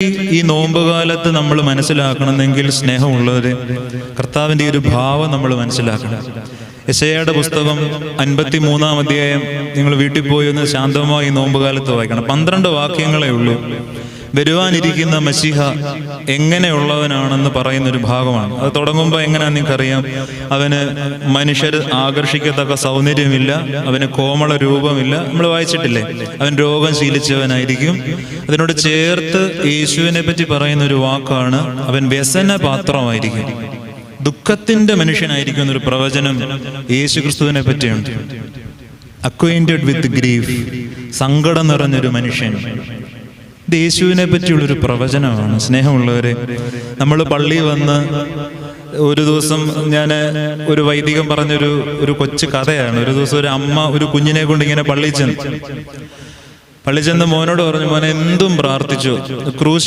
ഈ നോമ്പുകാലത്ത് നമ്മൾ മനസ്സിലാക്കണമെങ്കിൽ സ്നേഹമുള്ളവര് കർത്താവിൻ്റെ ഈ ഒരു ഭാവം നമ്മൾ മനസ്സിലാക്കണം. യെശയ്യായുടെ പുസ്തകം 53-ാം അധ്യായം നിങ്ങൾ വീട്ടിൽ പോയി ഒന്ന് ശാന്തമായി നോമ്പുകാലത്ത് വായിക്കണം. 12 വാക്യങ്ങളേ ഉള്ളൂ. വരുവാനിരിക്കുന്ന മശിഹ എങ്ങനെയുള്ളവനാണെന്ന് പറയുന്നൊരു ഭാഗമാണ്. അത് തുടങ്ങുമ്പോൾ എങ്ങനെയാണെന്ന് നിങ്ങൾക്കറിയാം. അവന് മനുഷ്യർ ആകർഷിക്കത്തക്ക സൗന്ദര്യമില്ല, അവന് കോമള രൂപമില്ല. നമ്മൾ വായിച്ചിട്ടില്ലേ? അവൻ രോഗം ശീലിച്ചവനായിരിക്കും. അതിനോട് ചേർത്ത് യേശുവിനെ പറ്റി പറയുന്ന ഒരു വാക്കാണ് അവൻ വ്യസന പാത്രമായിരിക്കും, ദുഃഖത്തിന്റെ മനുഷ്യനായിരിക്കും എന്നൊരു പ്രവചനം യേശു ക്രിസ്തുവിനെ പറ്റിയുണ്ട്. അക്വൈന്റഡ് വിത്ത് ഗ്രീഫ്, സങ്കടം നിറഞ്ഞൊരു മനുഷ്യൻ. ഇത് യേശുവിനെ പറ്റിയുള്ളൊരു പ്രവചനമാണ്. സ്നേഹമുള്ളവരെ, നമ്മൾ പള്ളി വന്ന് ഒരു ദിവസം ഞാൻ ഒരു വൈദികൻ പറഞ്ഞൊരു കൊച്ചു കഥയാണ്. ഒരു ദിവസം ഒരു അമ്മ ഒരു കുഞ്ഞിനെ കൊണ്ട് ഇങ്ങനെ പള്ളി ചെന്ന് മോനോട് പറഞ്ഞു, മോനെ എന്തും പ്രാർത്ഥിച്ചു, ക്രൂശി